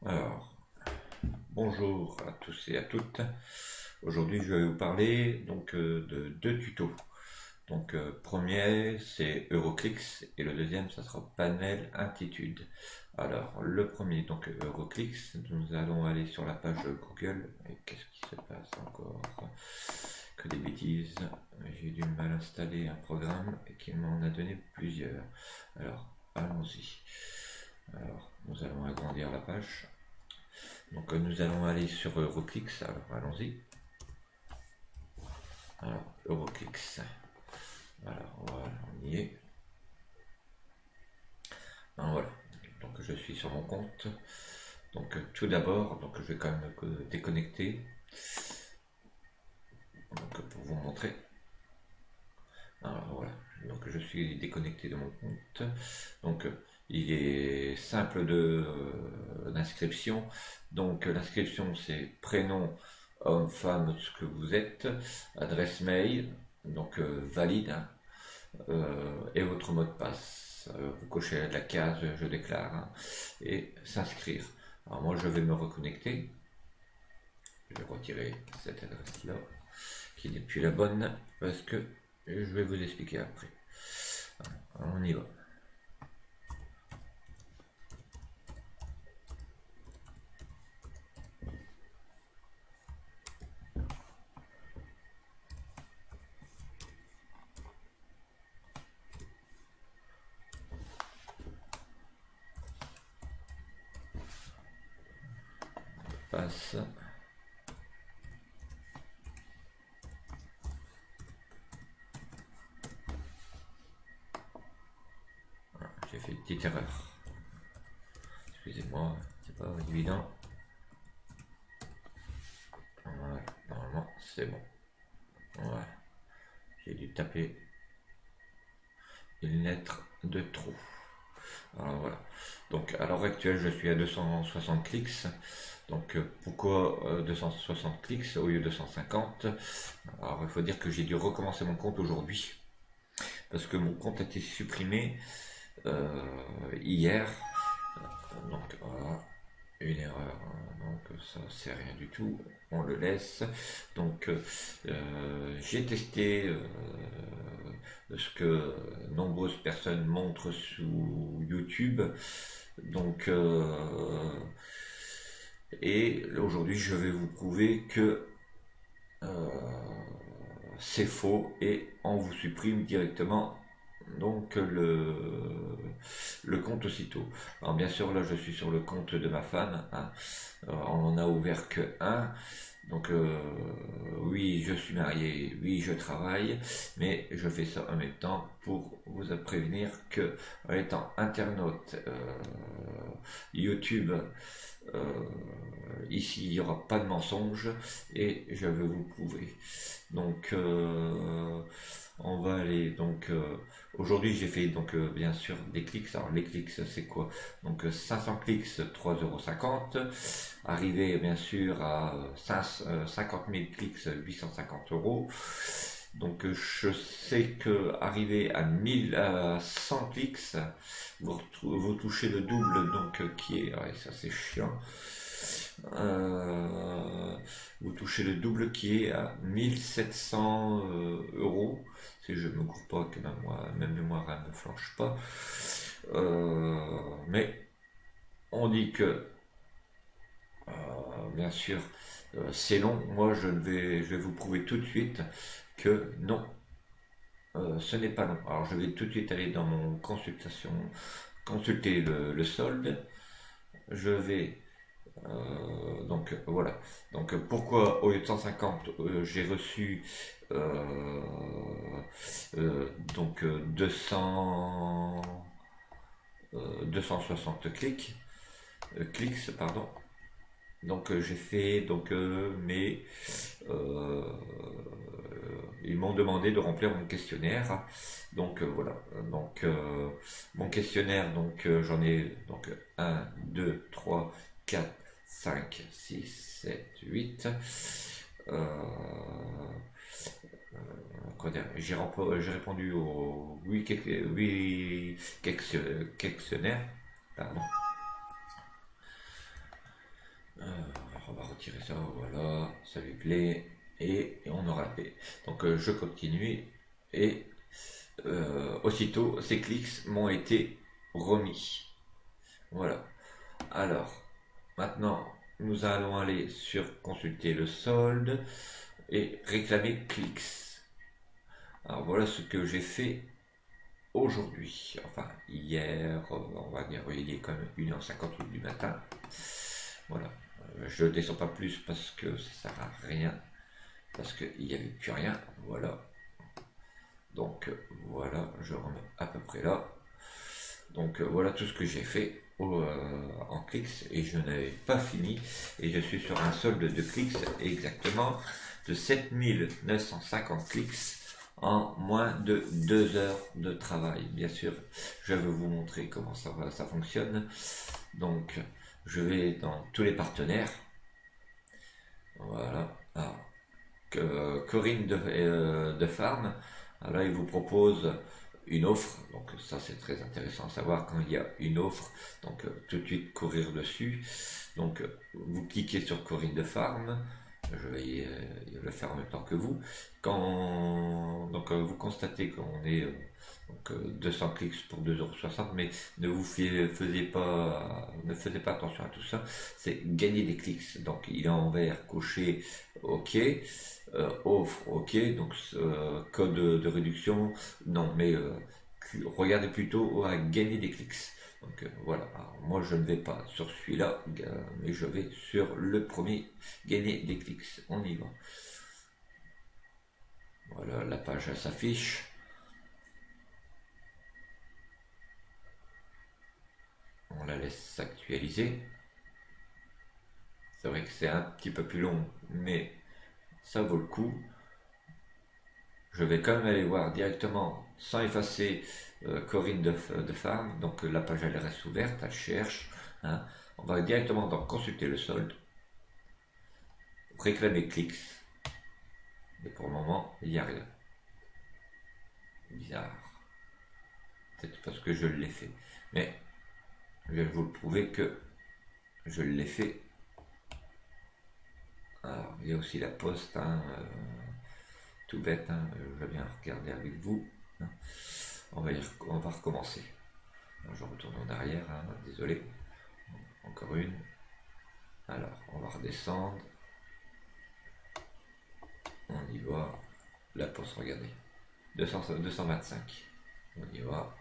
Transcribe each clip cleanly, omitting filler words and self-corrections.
Alors, bonjour à tous et à toutes. Aujourd'hui, je vais vous parler de deux tutos. Premier, c'est Euroclix et le deuxième, ça sera Panel Intitude. Alors, le premier, donc Euroclix, nous allons aller sur la page Google. Et qu'est-ce qui se passe encore? Que des bêtises. J'ai du mal à installer un programme et qui m'en a donné plusieurs. Alors, allons-y. Alors, nous allons agrandir la page. Donc nous allons aller sur Euroclix, alors allons-y. Alors Euroclix, alors voilà, on y est. Alors, voilà, donc je suis sur mon compte. Donc tout d'abord, donc je vais quand même me déconnecter. Donc pour vous montrer. Alors voilà, donc je suis déconnecté de mon compte. Donc il est simple d'inscription. Donc l'inscription c'est prénom, homme, femme, ce que vous êtes, adresse mail, donc valide, hein, et votre mot de passe. Vous cochez la case je déclare, hein, et s'inscrire. Alors moi je vais me reconnecter. Je vais retirer cette adresse là qui n'est plus la bonne parce que je vais vous expliquer après. Alors, on y va. Passe. J'ai fait une petite erreur. Excusez-moi, c'est pas évident. Voilà, normalement c'est bon. Voilà, j'ai dû taper une lettre de trop. Alors voilà. Donc à l'heure actuelle, je suis à 260 clics. Donc pourquoi 260 clics au lieu de 150? Alors il faut dire que j'ai dû recommencer mon compte aujourd'hui parce que mon compte a été supprimé hier. Donc voilà, une erreur. Donc ça c'est rien du tout. On le laisse. Donc j'ai testé ce que nombreuses personnes montrent sous YouTube. Donc et aujourd'hui je vais vous prouver que euh, c'est faux et on vous supprime directement donc le compte aussitôt. Alors bien sûr là je suis sur le compte de ma femme, hein. On en a ouvert que un. Donc oui, je suis marié, oui, je travaille, mais je fais ça en même temps pour vous prévenir que en étant internaute YouTube, euh, ici il n'y aura pas de mensonge et je vais vous prouver. Donc on va aller donc aujourd'hui j'ai fait donc bien sûr des clics. Alors les clics c'est quoi? Donc 500 clics 3,50 €. Arrivé bien sûr à 50 000 clics 850 €. Donc je sais que arrivé à 1000 à 100 clics, vous touchez le double, donc qui est, ouais, ça c'est chiant. Euh, Vous touchez le double qui est à 1700 euros. Si je me cours pas, que ma mémoire ne me flanche pas. Mais on dit que bien sûr c'est long. Moi je vais vous prouver tout de suite que non, ce n'est pas long. Alors je vais tout de suite aller dans mon consultation, consulter le solde. Je vais donc voilà. Donc pourquoi au lieu de 150 j'ai reçu euh, euh, donc 260 clics pardon. Donc j'ai fait donc euh, ils m'ont demandé de remplir mon questionnaire. Donc voilà. Donc mon questionnaire, donc j'en ai donc un 2 3 4 5 6 7 8. Euh, j'ai répondu aux 8 questionnaires. Pardon. retirer ça, voilà, ça lui plaît, et on aura la paix. Donc je continue, et aussitôt ces clics m'ont été remis. Voilà. Alors, maintenant, nous allons aller sur consulter le solde et réclamer clics. Alors voilà ce que j'ai fait aujourd'hui, enfin hier, on va dire, il est quand même 1h58 du matin. Voilà, je ne descends pas plus parce que ça sert à rien, parce qu'il n'y avait plus rien, voilà. Donc voilà, je remets à peu près là. Donc voilà tout ce que j'ai fait en clics, et je n'avais pas fini, et je suis sur un solde de clics exactement de 7950 clics en moins de 2 heures de travail. Bien sûr, je vais vous montrer comment ça fonctionne. Donc je vais dans tous les partenaires, voilà. Alors, Corinne de Farm, alors il vous propose une offre, donc ça c'est très intéressant à savoir quand il y a une offre, donc tout de suite courir dessus. Donc vous cliquez sur Corinne de Farm, je vais le faire en même temps que vous. Quand donc vous constatez qu'on est donc 200 clics pour 2,60 €, mais ne ne faisez pas attention à tout ça, c'est gagner des clics. Donc il est en vert, coché, ok, offre, ok, donc code de réduction, non, mais regardez plutôt à gagner des clics. Donc voilà, alors, moi je ne vais pas sur celui-là, mais je vais sur le premier, gagner des clics. On y va. Voilà, la page s'affiche. On la laisse s'actualiser. C'est vrai que c'est un petit peu plus long, mais ça vaut le coup. Je vais quand même aller voir directement, sans effacer Corinne de Farm. Donc la page elle reste ouverte, elle cherche. Hein. On va directement dans consulter le solde, réclamer clics. Mais pour le moment, il n'y a rien. Bizarre. Peut-être parce que je l'ai fait. Mais je vais vous le prouver que je l'ai fait. Alors, il y a aussi la poste, hein, tout bête, hein, je vais bien regarder avec vous. Hein. On va recommencer. Alors, je retourne en arrière, hein, désolé. Encore une. Alors, on va redescendre. On y va. La poste, regardez. 225. On y va.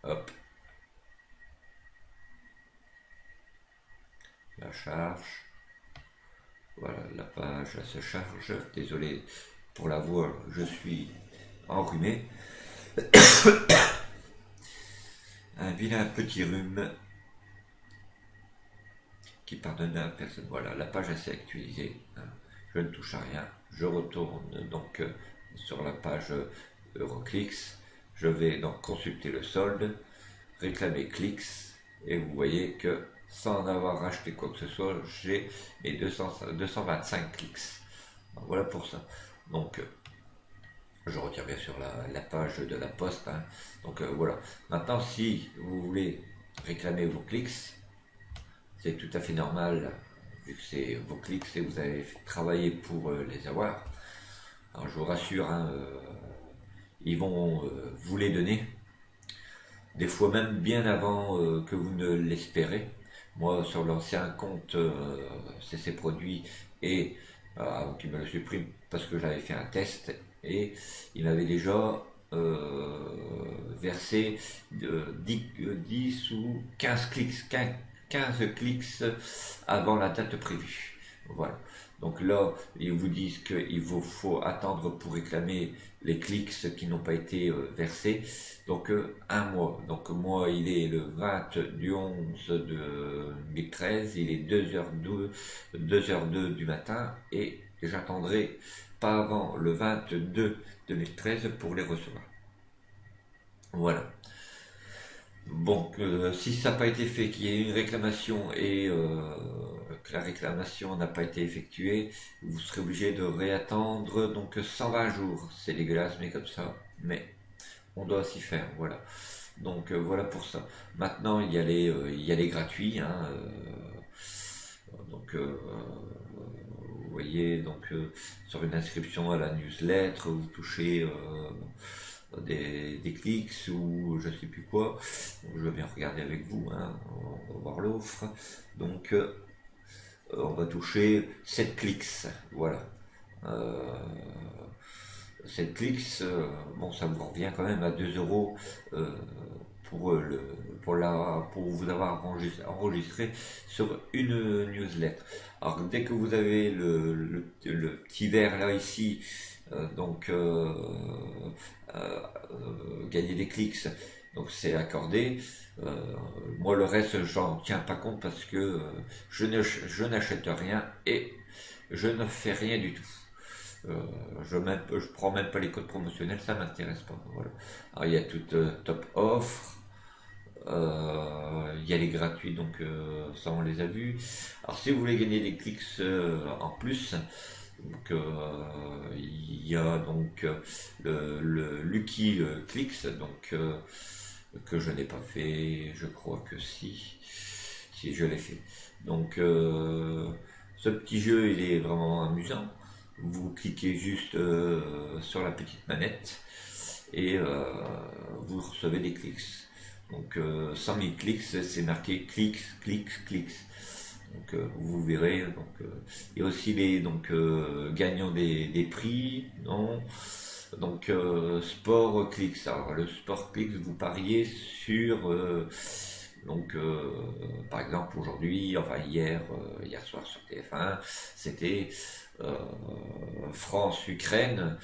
Hop. La charge. Voilà, la page se charge. Désolé pour la voix, je suis enrhumé. Un vilain petit rhume qui pardonne à personne. Voilà, la page s'est actualisée. Je ne touche à rien. Je retourne donc sur la page Euroclix. Je vais donc consulter le solde, réclamer clics, et vous voyez que sans avoir acheté quoi que ce soit, j'ai mes 225 clics. Donc, voilà pour ça. Donc je retire bien sûr la page de la poste. Hein. Donc voilà. Maintenant, si vous voulez réclamer vos clics, c'est tout à fait normal, vu que c'est vos clics et vous avez travaillé pour les avoir. Alors je vous rassure, hein, ils vont vous les donner, des fois même bien avant que vous ne l'espérez. Moi, sur l'ancien compte CC Produits, et avant qu'il me le supprime, parce que j'avais fait un test, et il m'avait déjà versé 10 ou 15 clics, 15 clics avant la date prévue. Voilà. Donc là, ils vous disent qu'il vous faut attendre pour réclamer les clics qui n'ont pas été versés. Donc un mois. Donc moi, il est le 20 du 11 de 2013, il est 2h02 du matin, et j'attendrai pas avant le 22 2013 pour les recevoir. Voilà. Bon, si ça n'a pas été fait, qu'il y ait une réclamation et que la réclamation n'a pas été effectuée, vous serez obligé de réattendre donc 120 jours. C'est dégueulasse, mais comme ça. Mais on doit s'y faire, voilà. Donc voilà pour ça. Maintenant, il y a les gratuits. Hein, Donc, vous voyez, donc sur une inscription à la newsletter, vous touchez des clics ou je sais plus quoi. Donc, je vais bien regarder avec vous, hein, on va voir l'offre. Donc, on va toucher 7 clics, voilà. Euh, 7 clics, bon, ça vous revient quand même à 2 euros pour, pour vous avoir enregistré sur une newsletter. Alors dès que vous avez le petit vert là ici, donc gagner des clics, donc c'est accordé. Euh, Moi le reste j'en tiens pas compte parce que je n'achète rien et je ne fais rien du tout. Je prends même pas les codes promotionnels, ça m'intéresse pas. Voilà. Alors il y a toute top offre, il y a les gratuits, donc ça on les a vus. Alors si vous voulez gagner des clics en plus, donc, il y a donc le Lucky Clicks, donc que je n'ai pas fait, je crois que si je l'ai fait. Donc ce petit jeu il est vraiment amusant. Vous cliquez juste sur la petite manette et vous recevez des clics. Donc 100 000 clics, c'est marqué clics, clics, clics. Donc vous verrez. Donc il y a aussi les gagnants des prix, non. Donc sport clics. Alors le sport clics, vous pariez sur donc par exemple aujourd'hui, enfin hier soir sur TF1, c'était euh, France-Ukraine.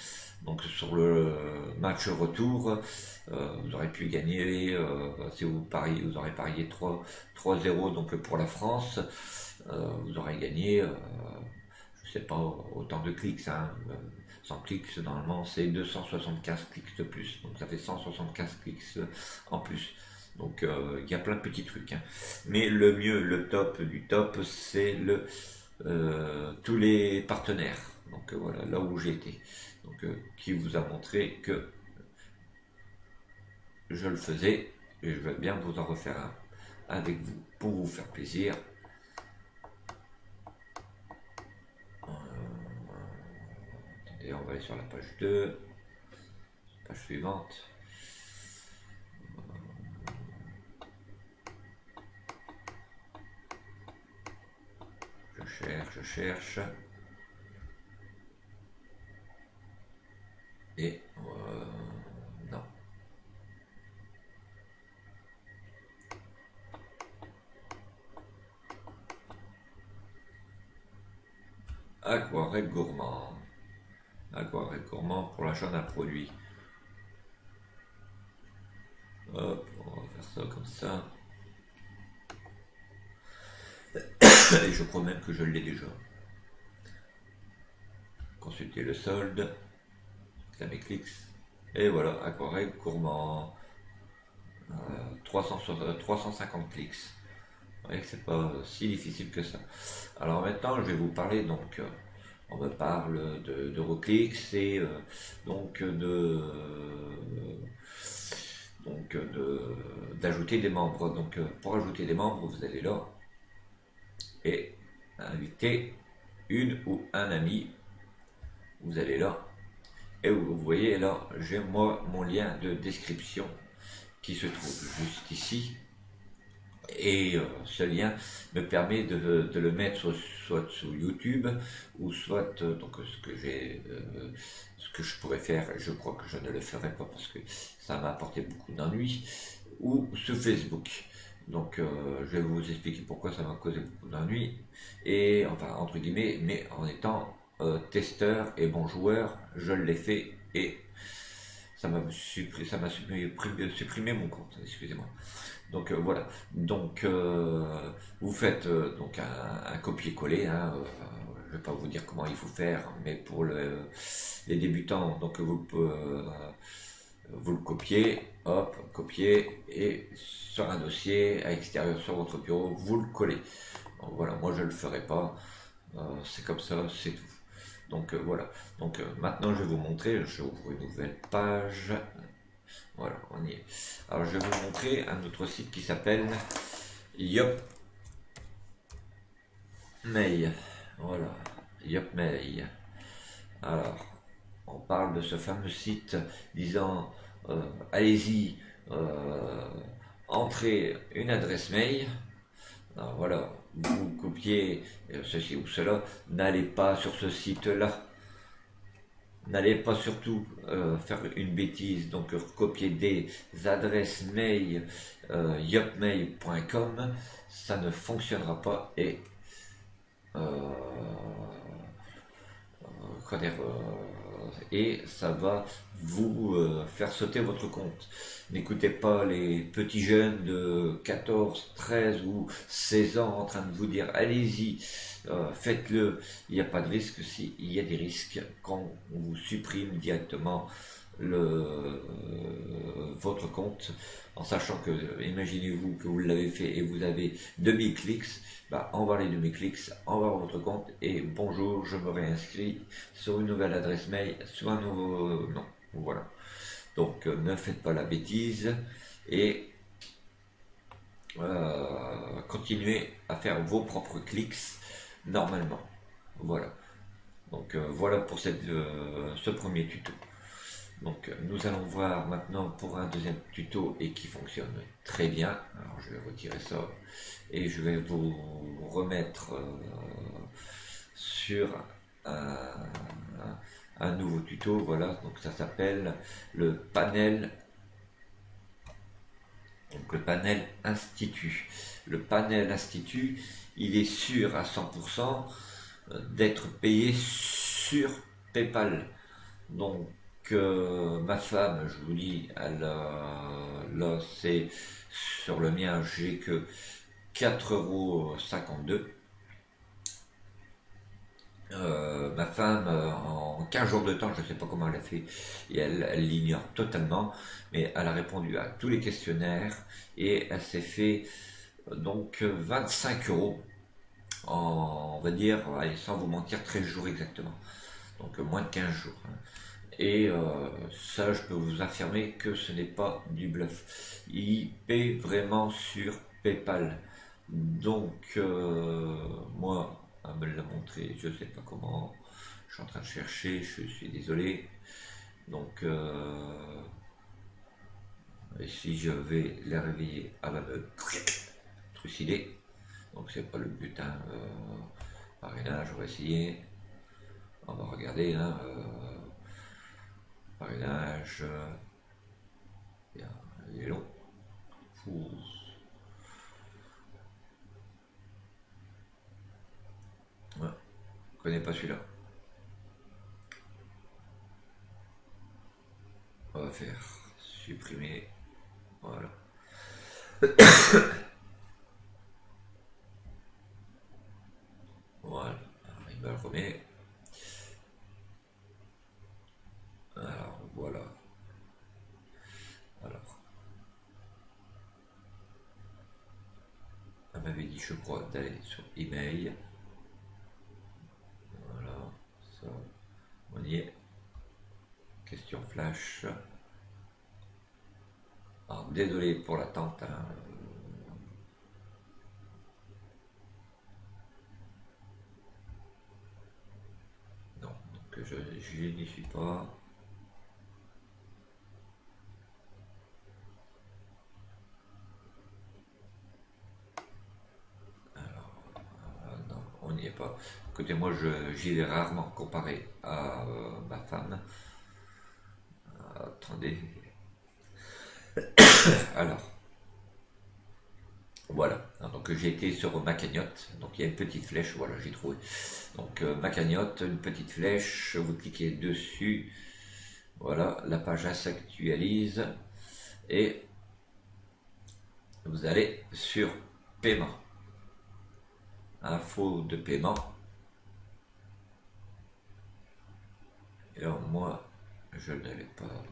Donc sur le match retour, vous aurez pu gagner, si vous pariez, vous aurez parié 3-0 donc pour la France, vous aurez gagné, je sais pas, autant de clics, hein, 100 clics, normalement c'est 275 clics de plus, donc ça fait 175 clics en plus. Donc il y a plein de petits trucs, hein. Mais le mieux, le top du top, c'est tous les partenaires. Donc voilà, là où j'ai été. Donc qui vous a montré que je le faisais et je vais bien vous en refaire un avec vous pour vous faire plaisir. Et on va aller sur la page 2, page suivante. Je cherche. Et non. Aquarelle gourmand. Aquarelle gourmand pour l'achat d'un produit. Hop, on va faire ça comme ça. Et je crois même que je l'ai déjà. Consulter le solde. Mes clics. Et voilà, aquarelle gourmand. 350 clics. Vous voyez que c'est pas si difficile que ça. Alors maintenant, je vais vous parler donc. On me parle d'Euroclix et d'ajouter des membres. Donc pour ajouter des membres, vous allez là et inviter une ou un ami. Vous allez là et vous voyez là, j'ai moi mon lien de description qui se trouve juste ici. Et ce lien me permet de le mettre soit sur YouTube ou soit donc ce que je pourrais faire, je crois que je ne le ferai pas parce que ça m'a apporté beaucoup d'ennuis, ou sur Facebook. Donc je vais vous expliquer pourquoi ça m'a causé beaucoup d'ennuis et enfin entre guillemets, mais en étant testeur et bon joueur, je l'ai fait et ça m'a supprimé mon compte, excusez-moi. Donc voilà. Donc vous faites donc un copier-coller, hein, je ne vais pas vous dire comment il faut faire, mais pour les débutants, donc vous le copiez, hop, copiez, et sur un dossier à l'extérieur sur votre bureau, vous le collez. Donc voilà, moi je ne le ferai pas, c'est comme ça, c'est tout. Donc voilà. Donc maintenant je vais vous montrer, je ouvre une nouvelle page. Voilà, on y est. Alors je vais vous montrer un autre site qui s'appelle Yop. Mail, voilà, Yopmail. Alors, on parle de ce fameux site disant allez-y, euh, entrez une adresse mail. Alors, voilà, vous copiez ceci ou cela, n'allez pas sur ce site-là. N'allez pas surtout faire une bêtise, donc copier des adresses mail yopmail.com, ça ne fonctionnera pas et euh, et ça va vous faire sauter votre compte. N'écoutez pas les petits jeunes de 14, 13 ou 16 ans en train de vous dire allez-y, faites-le. Il n'y a pas de risque. Si, il y a des risques quand on vous supprime directement votre compte, en sachant que, imaginez-vous que vous l'avez fait et vous avez 2000 clics, bah, envoie les demi-clics, envoie votre compte et bonjour, je me réinscris sur une nouvelle adresse mail, sur un nouveau nom. Voilà. Donc ne faites pas la bêtise et continuez à faire vos propres clics normalement. Voilà. Donc voilà pour ce premier tuto. Donc nous allons voir maintenant pour un deuxième tuto et qui fonctionne très bien. Alors je vais retirer ça et je vais vous remettre sur un, un nouveau tuto. Voilà, donc ça s'appelle le panel. Donc le panel Institut. Le panel Institut, il est sûr à 100% d'être payé sur PayPal. Donc ma femme, je vous dis, là c'est sur le mien, j'ai que 4,52 €. Ma femme, en 15 jours de temps, je ne sais pas comment elle a fait, et elle l'ignore totalement, mais elle a répondu à tous les questionnaires et elle s'est fait donc 25 € en, on va dire, allez, sans vous mentir, 13 jours exactement. Donc moins de 15 jours. Hein. Et ça, je peux vous affirmer que ce n'est pas du bluff. Il paie vraiment sur PayPal. Donc, moi, elle me l'a montré, je ne sais pas comment. Je suis en train de chercher, je suis désolé. Donc, si je vais la réveiller, elle va me trucider. Donc, c'est pas le but. Hein. Parrainage, on va essayer. On va regarder. Hein, parrainage. Il est long. Ouh. Ouais, je connais pas celui-là. On va faire supprimer. Voilà. Voilà. Alors, il me le remet. Alors, voilà. Alors, elle m'avait dit, je crois, d'aller sur email. Voilà. Ça, on y est. Question flash. Alors, désolé pour l'attente. Hein. Non, donc je n'y suis pas. Non, on n'y est pas. Écoutez, moi, j'y vais rarement comparé à ma femme. Attendez. Alors, voilà. Donc, j'ai été sur ma cagnotte. Donc, il y a une petite flèche. Voilà, j'ai trouvé. Donc, ma cagnotte, une petite flèche. Vous cliquez dessus. Voilà, la page s'actualise. Et vous allez sur paiement. Info de paiement. Et alors, moi, je ne l'avais pas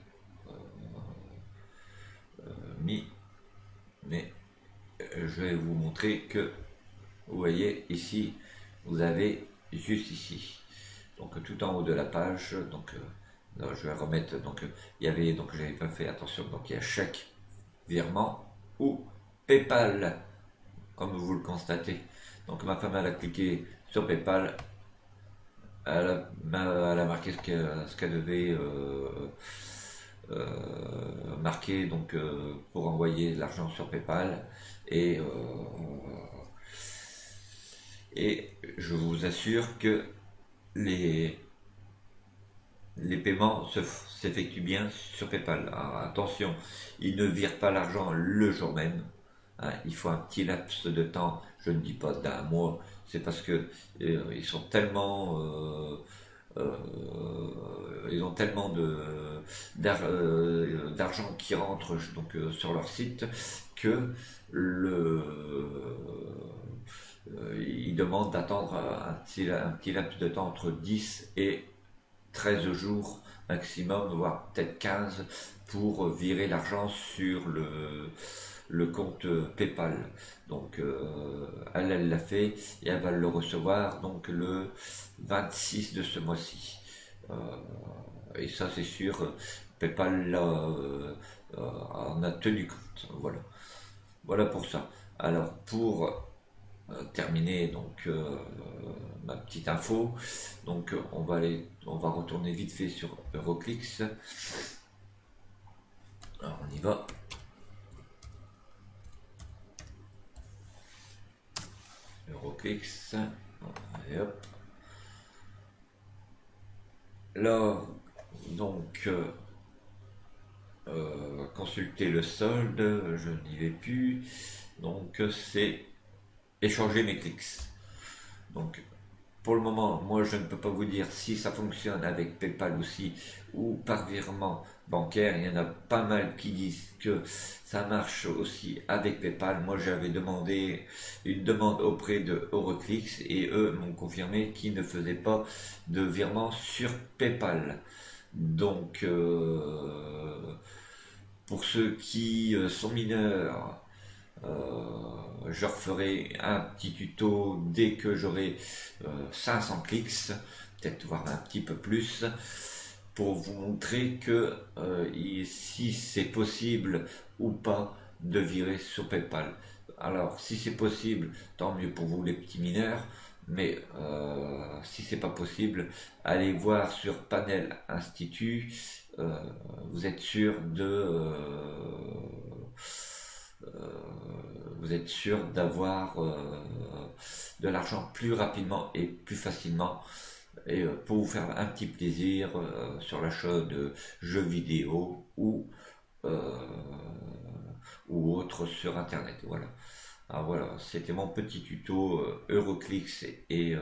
mis. Mais je vais vous montrer que vous voyez ici, vous avez juste ici, donc tout en haut de la page. Donc là, je vais remettre, donc il y avait, donc j'avais pas fait attention, donc il y a chèque, virement ou PayPal, comme vous le constatez. Donc ma femme elle a cliqué sur PayPal, elle a marqué ce qu'elle devait marquer donc pour envoyer l'argent sur PayPal et et je vous assure que les les paiements s'effectuent bien sur PayPal. Alors, attention, ils ne virent pas l'argent le jour même. Hein, il faut un petit laps de temps, je ne dis pas d'un mois, c'est parce que ils sont tellement ils ont tellement d'argent qui rentre donc sur leur site que le ils demandent d'attendre un petit laps de temps entre 10 et 13 jours maximum, voire peut-être 15 pour virer l'argent sur le compte PayPal. Donc elle l'a fait et elle va le recevoir donc le 26 de ce mois-ci. Euh, et ça c'est sûr, PayPal en a tenu compte. Voilà. Voilà pour ça. Alors pour terminer donc ma petite info. Donc on va retourner vite fait sur Euroclix. Alors on y va. Euroclix. Et hop. Là, donc consulter le solde, je n'y vais plus. Donc c'est échanger mes clics. Donc pour le moment, moi je ne peux pas vous dire si ça fonctionne avec PayPal aussi ou par virement bancaire. Il y en a pas mal qui disent que ça marche aussi avec PayPal. Moi j'avais demandé une demande auprès de Euroclix et eux m'ont confirmé qu'ils ne faisaient pas de virement sur PayPal. Donc pour ceux qui sont mineurs, je referai un petit tuto dès que j'aurai 500 clics, peut-être voir un petit peu plus, pour vous montrer que si c'est possible ou pas de virer sur PayPal. Alors si c'est possible, tant mieux pour vous les petits mineurs, mais si c'est pas possible, allez voir sur Panel Institut, euh, vous êtes sûr vous êtes sûr d'avoir de l'argent plus rapidement et plus facilement et pour vous faire un petit plaisir sur l'achat de jeux vidéo euh, ou autre sur internet. Voilà. Alors voilà, c'était mon petit tuto Euroclix et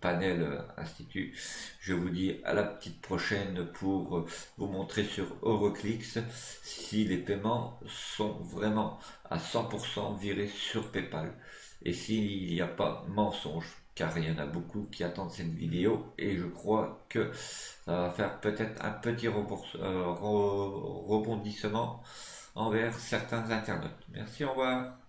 Panel Institut. Je vous dis à la petite prochaine pour vous montrer sur Euroclix si les paiements sont vraiment à 100% virés sur PayPal et s'il n'y a pas mensonge, car il y en a beaucoup qui attendent cette vidéo et je crois que ça va faire peut-être un petit rebondissement envers certains internautes. Merci, au revoir.